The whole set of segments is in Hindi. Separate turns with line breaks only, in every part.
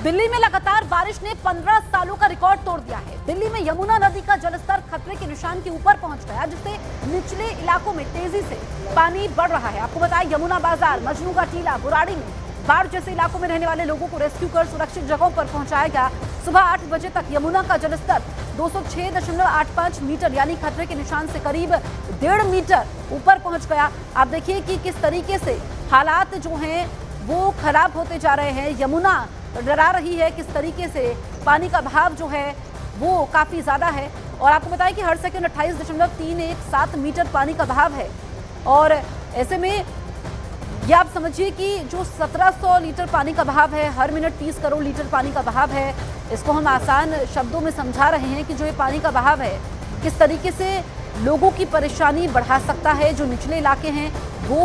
दिल्ली में लगातार बारिश ने 15 सालों का रिकॉर्ड तोड़ दिया है। दिल्ली में यमुना नदी का जलस्तर खतरे के निशान के ऊपर पहुंच गया, जिससे निचले इलाकों में तेजी से पानी बढ़ रहा है। आपको बताएं, यमुना बाजार, मजनू का टीला, बुराड़ी में बाढ़ जैसे इलाकों में रहने वाले लोगों को रेस्क्यू कर सुरक्षित जगहों पर पहुंचाया गया। सुबह 8 बजे तक यमुना का जलस्तर 206.85 मीटर यानी खतरे के निशान से करीब 1.5 मीटर ऊपर पहुंच गया। आप देखिए कि किस तरीके से हालात जो हैं वो खराब होते जा रहे हैं। यमुना डरा रही है, किस तरीके से पानी का बहाव जो है वो काफी ज्यादा है। और आपको बताएं कि हर सेकंड 28.317 मीटर पानी का बहाव है। और ऐसे में ये आप समझिए कि जो 1700 लीटर पानी का बहाव है, हर मिनट 30 करोड़ लीटर पानी का बहाव है। इसको हम आसान शब्दों में समझा रहे हैं कि जो ये पानी का बहाव है किस तरीके से लोगों की परेशानी बढ़ा सकता है। जो निचले इलाके हैं वो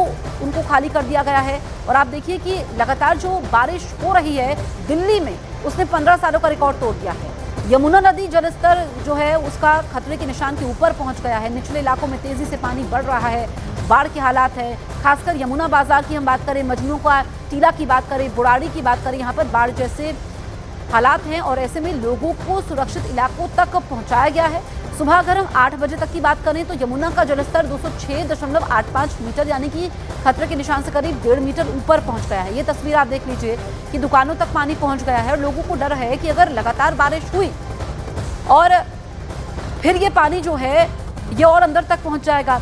उनको खाली कर दिया गया है। और आप देखिए कि लगातार जो बारिश हो रही है दिल्ली में, उसने 15 सालों का रिकॉर्ड तोड़ दिया है। यमुना नदी जलस्तर जो है उसका खतरे के निशान के ऊपर पहुंच गया है। निचले इलाकों में तेजी से पानी बढ़ रहा है। बाढ़ के हालात है, खासकर यमुना बाजार की हम बात करें, मजनू का टीला की बात करें, बुराड़ी की बात करें, यहाँ पर बाढ़ जैसे हालात हैं। और ऐसे में लोगों को सुरक्षित इलाकों तक पहुंचाया गया है। सुबह अगर हम 8 बजे तक की बात करें तो यमुना का जलस्तर 206.85 मीटर यानी कि खतरे के निशान से करीब 1.5 मीटर ऊपर पहुंच गया है। ये तस्वीर आप देख लीजिए कि दुकानों तक पानी पहुंच गया है। और लोगों को डर है कि अगर लगातार बारिश हुई और फिर ये पानी जो है ये और अंदर तक पहुंच जाएगा।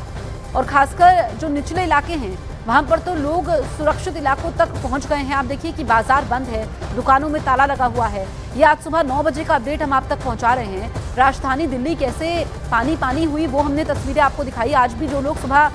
और खासकर जो निचले इलाके हैं वहां पर तो लोग सुरक्षित इलाकों तक पहुंच गए हैं। आप देखिए कि बाजार बंद है, दुकानों में ताला लगा हुआ है। ये आज सुबह 9 बजे का अपडेट हम आप तक पहुंचा रहे हैं। राजधानी दिल्ली कैसे पानी हुई वो हमने तस्वीरें आपको दिखाई। आज भी जो लोग सुबह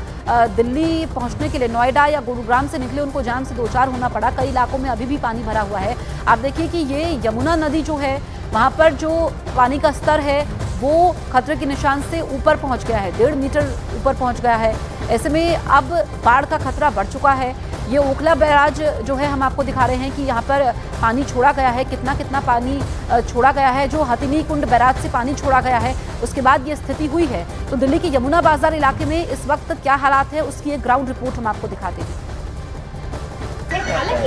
दिल्ली पहुंचने के लिए नोएडा या गुरुग्राम से निकले, उनको जाम से दो चार होना पड़ा। कई इलाकों में अभी भी पानी भरा हुआ है। आप देखिए कि ये यमुना नदी जो है वहाँ पर जो पानी का स्तर है वो खतरे के निशान से ऊपर पहुंच गया है, 1.5 मीटर ऊपर पहुंच गया है। ऐसे में अब बाढ़ का खतरा बढ़ चुका है। ये ओखला बैराज जो है हम आपको दिखा रहे हैं कि यहाँ पर पानी छोड़ा गया है, कितना पानी छोड़ा गया है। जो हथिनी कुंड बैराज से पानी छोड़ा गया है उसके बाद ये स्थिति हुई है। तो दिल्ली के यमुना बाजार इलाके में इस वक्त क्या हालात है उसकी एक ग्राउंड रिपोर्ट हम आपको दिखाते हैं।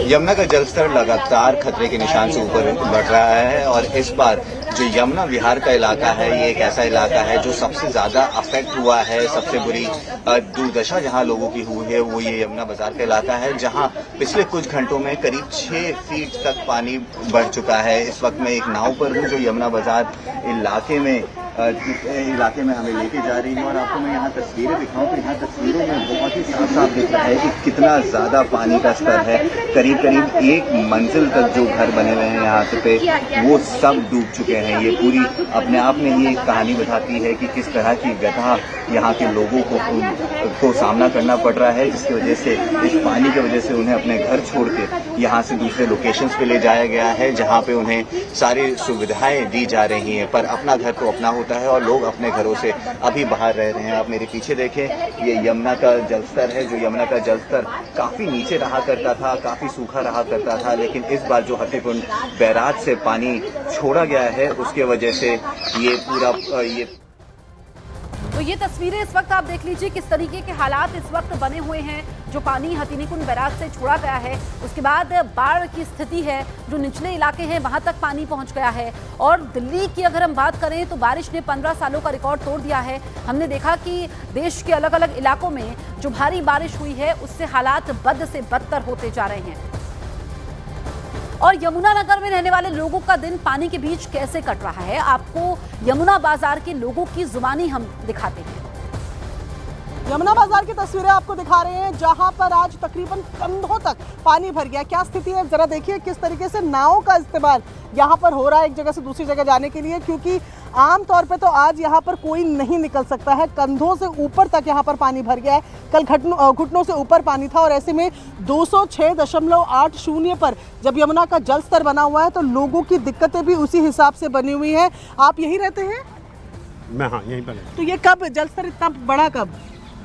यमुना का जलस्तर लगातार खतरे के निशान से ऊपर बढ़ रहा है। और इस बार जो यमुना विहार का इलाका है ये एक ऐसा इलाका है जो सबसे ज्यादा अफेक्ट हुआ है। सबसे बुरी दुर्दशा जहां लोगों की हुई है वो ये यमुना बाजार का इलाका है, जहां पिछले कुछ घंटों में करीब 6 फीट तक पानी बढ़ चुका है। इस वक्त मैं एक नाव पर हूँ जो यमुना बाजार इलाके में हमें लेके जा रही है। और आपको मैं यहाँ तस्वीरें दिखाऊं तो यहाँ तस्वीरों में बहुत ही साफ साफ दिख रहा है कि कितना ज्यादा पानी का स्तर है। करीब 1 मंजिल तक जो घर बने हुए हैं यहाँ पे वो सब डूब चुके हैं। ये पूरी अपने आप में ये कहानी बताती है कि किस तरह की व्यथा यहाँ के लोगों को सामना करना पड़ रहा है, जिसकी वजह से इस पानी की वजह से उन्हें अपने घर छोड़ के यहाँ से दूसरे लोकेशंस पे ले जाया गया है, जहाँ पे उन्हें सारी सुविधाएं दी जा रही हैं। पर अपना घर तो अपना होता है और लोग अपने घरों से अभी बाहर रह रहे हैं। आप मेरे पीछे देखें, ये यमुना का जलस्तर है। जो यमुना का जलस्तर काफी नीचे रहा करता था, काफी सूखा रहा करता था, लेकिन इस बार जो हथिकुंड बैराज से पानी छोड़ा गया है उसके वजह से ये पूरा
तो ये तस्वीरें इस वक्त आप देख लीजिए किस तरीके के हालात इस वक्त बने हुए हैं। जो पानी हथिनीकुंड बैराज से छोड़ा गया है उसके बाद बाढ़ की स्थिति है, जो निचले इलाके हैं वहां तक पानी पहुंच गया है। और दिल्ली की अगर हम बात करें तो बारिश ने 15 सालों का रिकॉर्ड तोड़ दिया है। हमने देखा कि देश के अलग अलग इलाकों में जो भारी बारिश हुई है उससे हालात बद से बदतर होते जा रहे हैं। और यमुना नगर में रहने वाले लोगों का दिन पानी के बीच कैसे कट रहा है, आपको यमुना बाजार के लोगों की जुबानी हम दिखाते हैं।
यमुना बाजार की तस्वीरें आपको दिखा रहे हैं, जहां पर आज तकरीबन कंधों तक पानी भर गया। क्या स्थिति है जरा देखिए, किस तरीके से नावों का इस्तेमाल यहां पर हो रहा है एक जगह से दूसरी जगह जाने के लिए, क्योंकि आम तौर पे तो आज यहां पर कोई नहीं निकल सकता है। कंधों से ऊपर तक यहां पर पानी भर गया है। कल घुटनों से ऊपर पानी था। और ऐसे में 206.80 पर जब यमुना का जल स्तर बना हुआ है तो लोगों की दिक्कतें भी उसी हिसाब से बनी हुई हैं। आप यहीं रहते हैं?
मैं हाँ यहीं पर।
तो ये कब जल स्तर इतना बढ़ा, कब?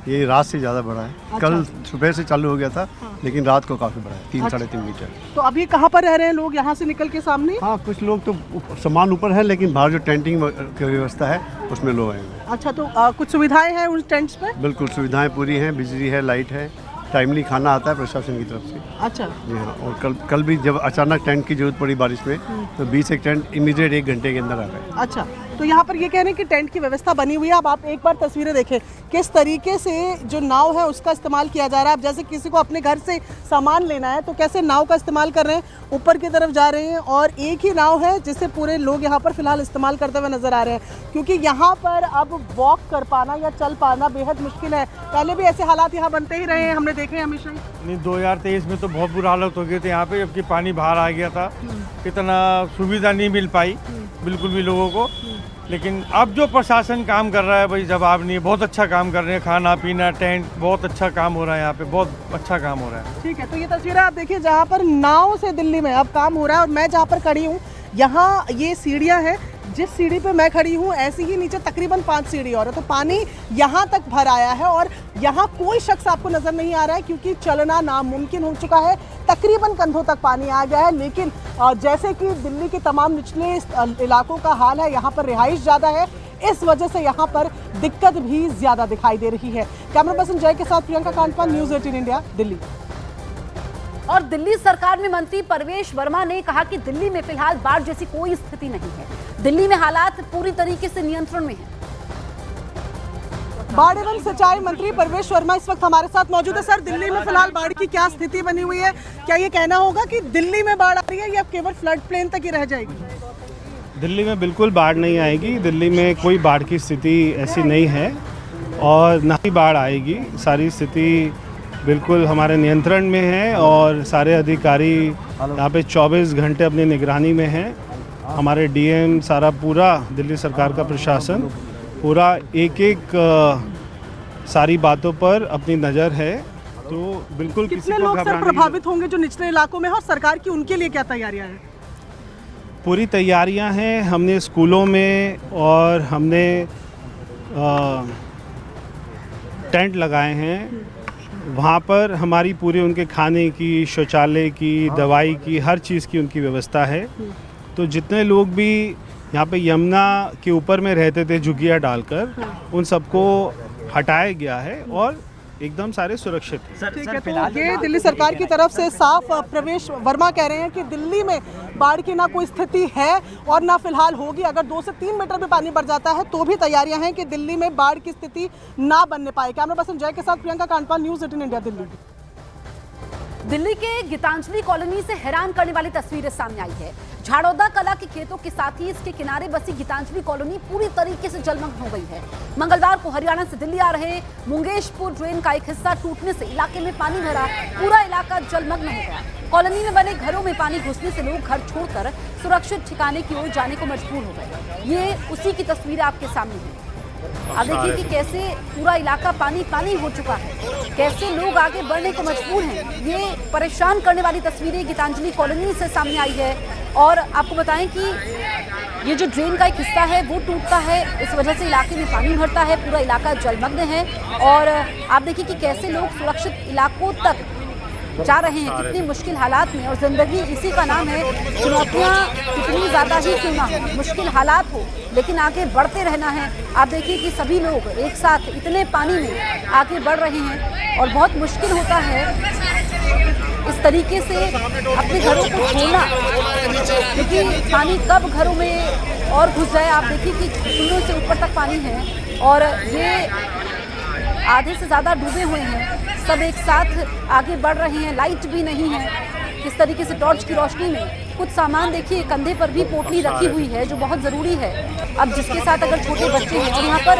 ये रात से ज़्यादा बड़ा है।
अच्छा।
कल सुबह से चालू हो गया था।
हाँ।
लेकिन रात को काफ़ी बड़ा है, 3
अच्छा।
साढ़े 3 मीटर।
तो अभी कहाँ पर रह रहे हैं लोग, यहाँ से निकल के सामने?
हाँ, कुछ लोग तो सामान ऊपर है, लेकिन बाहर जो टेंटिंग की व्यवस्था है उसमें लोग आए हुए हैं।
अच्छा, तो कुछ सुविधाएं हैं उन टेंट्स पे?
बिल्कुल सुविधाएं पूरी हैं, बिजली है, लाइट है, टाइमली खाना आता है प्रशासन की तरफ से।
अच्छा,
जी हाँ, और कल भी जब अचानक टेंट की जरूरत पड़ी बारिश में, तो 20 एक टेंट इमीडिएट 1 घंटे के अंदर आ गए।
अच्छा, तो यहाँ पर ये कह रहे हैं कि टेंट की व्यवस्था बनी हुई है। अब आप एक बार तस्वीरें देखें किस तरीके से जो नाव है उसका इस्तेमाल किया जा रहा है। अब जैसे किसी को अपने घर से सामान लेना है तो कैसे नाव का इस्तेमाल कर रहे हैं, ऊपर की तरफ जा रहे हैं, और एक ही नाव है जिसे पूरे लोग यहाँ पर फिलहाल इस्तेमाल करते हुए नजर आ रहे हैं, क्योंकि यहाँ पर अब वॉक कर पाना या चल पाना बेहद मुश्किल है। पहले भी ऐसे हालात यहाँ बनते ही रहे हैं, हमने देखे हैं हमेशा।
नहीं, 2023 में तो बहुत बुरा हालत हो गए थे यहाँ पे, जबकि पानी बाहर आ गया था, इतना सुविधा नहीं मिल पाई बिल्कुल भी लोगों को। लेकिन अब जो प्रशासन काम कर रहा है भाई, जवाब नहीं है, बहुत अच्छा काम कर रहे हैं, खाना पीना टेंट बहुत अच्छा काम हो रहा है यहाँ पे, बहुत अच्छा काम हो रहा है।
ठीक है, तो ये तस्वीरें आप देखिए जहाँ पर नाव से दिल्ली में अब काम हो रहा है, और मैं जहाँ पर खड़ी हूँ यहाँ ये सीढ़ियाँ हैं, जिस सीढ़ी पे मैं खड़ी हूँ ऐसी ही नीचे तकरीबन 5 सीढ़ी और है, तो पानी यहाँ तक भर आया है और यहाँ कोई शख्स आपको नजर नहीं आ रहा है, क्योंकि चलना नामुमकिन हो चुका है। तकरीबन कंधों तक पानी आ गया है। लेकिन जैसे कि दिल्ली के तमाम निचले इलाकों का हाल है, यहाँ पर रिहाइश ज़्यादा है, इस वजह से यहाँ पर दिक्कत भी ज़्यादा दिखाई दे रही है। कैमरा पर्सन जय के साथ प्रियंका कांडपाल, न्यूज़ 18 इंडिया, दिल्ली।
और दिल्ली सरकार में मंत्री परवेश वर्मा ने कहा कि दिल्ली में फिलहाल बाढ़ जैसी कोई स्थिति नहीं है, दिल्ली में हालात पूरी तरीके से नियंत्रण में हैं।
बाढ़ एवं सिंचाई मंत्री परवेश वर्मा इस वक्त हमारे साथ मौजूद है। सर, दिल्ली में फिलहाल बाढ़ की क्या स्थिति बनी हुई है? क्या ये कहना होगा कि दिल्ली में बाढ़ आ रही है या केवल फ्लड प्लेन तक ही रह जाएगी?
दिल्ली में बिल्कुल बाढ़ नहीं आएगी, दिल्ली में कोई बाढ़ की स्थिति ऐसी नहीं है और ना ही बाढ़ आएगी। सारी स्थिति बिल्कुल हमारे नियंत्रण में है और सारे अधिकारी यहाँ पे 24 घंटे अपनी निगरानी में हैं। हमारे डीएम, सारा पूरा दिल्ली सरकार का प्रशासन पूरा एक सारी बातों पर अपनी नज़र है, तो बिल्कुल किसी
कितने
को
लोग सर
घबराने की
प्रभावित होंगे जो निचले इलाकों में है, और सरकार की उनके लिए क्या तैयारियां हैं?
पूरी तैयारियां हैं। हमने स्कूलों में और हमने टेंट लगाए हैं, वहाँ पर हमारी पूरी उनके खाने की, शौचालय की, दवाई की, हर चीज़ की उनकी व्यवस्था है। तो जितने लोग भी यहाँ पे यमुना के ऊपर में रहते थे झुग्गियाँ डालकर, उन सबको हटाया गया है और एकदम सारे सुरक्षित हैं।
ठीक है, तो ये दिल्ली सरकार की तरफ से साफ प्रवेश वर्मा कह रहे हैं कि दिल्ली में बाढ़ की ना कोई स्थिति है और ना फिलहाल होगी। अगर 2 से 3 मीटर भी पानी बढ़ जाता है तो भी तैयारियां हैं कि दिल्ली में बाढ़ की स्थिति ना बनने पाए। कैमरा पर्सन जय के साथ प्रियंका कांडपाल, न्यूज़ 18 इंडिया, दिल्ली।
दिल्ली के गीतांजलि कॉलोनी से हैरान करने वाली तस्वीरें सामने आई है। झाड़ौदा कला के खेतों के साथ ही इसके किनारे बसी गीतांजलि कॉलोनी पूरी तरीके से जलमग्न हो गई है। मंगलवार को हरियाणा से दिल्ली आ रहे मुंगेशपुर ड्रेन का एक हिस्सा टूटने से इलाके में पानी भरा, पूरा इलाका जलमग्न हो गया। कॉलोनी में बने घरों में पानी घुसने से लोग घर छोड़कर सुरक्षित ठिकाने की ओर जाने को मजबूर हो गए। ये उसी की तस्वीरें आपके सामने हैं। आप देखिए कि कैसे पूरा इलाका पानी पानी हो चुका है, कैसे लोग आगे बढ़ने को मजबूर हैं। ये परेशान करने वाली तस्वीरें गीतांजलि कॉलोनी से सामने आई है। और आपको बताएं कि ये जो ड्रेन का एक हिस्सा है वो टूटता है, इस वजह से इलाके में पानी भरता है, पूरा इलाका जलमग्न है। और आप देखिए कि कैसे लोग सुरक्षित इलाकों तक जा रहे हैं, कितनी मुश्किल हालात में। और जिंदगी इसी का नाम है, चुनौतियाँ कितनी ज़्यादा ही क्यों ना हो, मुश्किल हालात हो, लेकिन आगे बढ़ते रहना है। आप देखिए कि सभी लोग एक साथ इतने पानी में आगे बढ़ रहे हैं और बहुत मुश्किल होता है इस तरीके से अपने घरों को छोड़ना, क्योंकि पानी कब घरों में और घुस जाए। आप देखिए कि घुटनों से ऊपर तक पानी है और ये आधे से ज़्यादा डूबे हुए हैं, सब एक साथ आगे बढ़ रहे हैं, लाइट भी नहीं है। किस तरीके से टॉर्च की रोशनी में कुछ सामान देखिए, कंधे पर भी पोटली रखी हुई है जो बहुत ज़रूरी है। अब जिसके साथ अगर छोटे बच्चे हैं, और यहाँ पर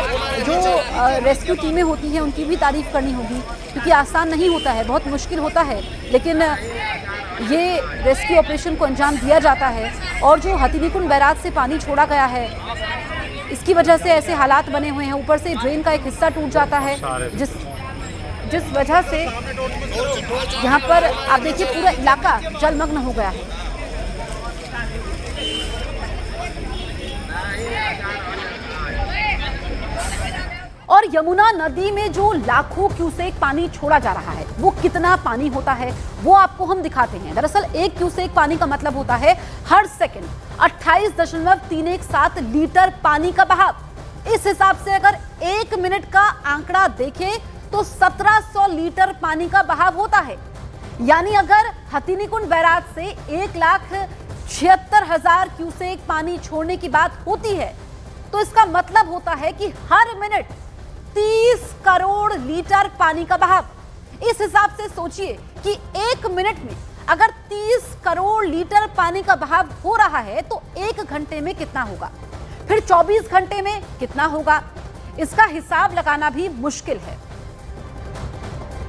जो रेस्क्यू टीमें होती हैं उनकी भी तारीफ करनी होगी, क्योंकि आसान नहीं होता है, बहुत मुश्किल होता है, लेकिन ये रेस्क्यू ऑपरेशन को अंजाम दिया जाता है। और जो हथनीकुंड बैराज से पानी छोड़ा गया है, इसकी वजह से ऐसे हालात बने हुए हैं। ऊपर से ड्रेन का एक हिस्सा टूट जाता है, जिस वजह से यहाँ पर आप देखिए पूरा इलाका जलमग्न हो गया है। और यमुना नदी में जो लाखों क्यूसेक पानी छोड़ा जा रहा है, वो कितना पानी होता है वो आपको हम दिखाते हैं। दरअसल 1 क्यूसेक पानी का मतलब होता है हर सेकंड 28.317 लीटर पानी का बहाव। इस हिसाब से अगर 1 मिनट का आंकड़ा देखें तो 1700 लीटर पानी का बहाव होता है। यानी अगर हथिनीकुंड बैराज से 1,76,000 क्यूसेक पानी छोड़ने की बात होती है तो इसका मतलब होता है कि हर मिनट 30 करोड़ लीटर पानी का बहाव। इस हिसाब से सोचिए कि एक मिनट में अगर 30 करोड़ लीटर पानी का बहाव हो रहा है तो एक घंटे में कितना होगा, फिर 24 घंटे में कितना होगा, इसका हिसाब लगाना भी मुश्किल है।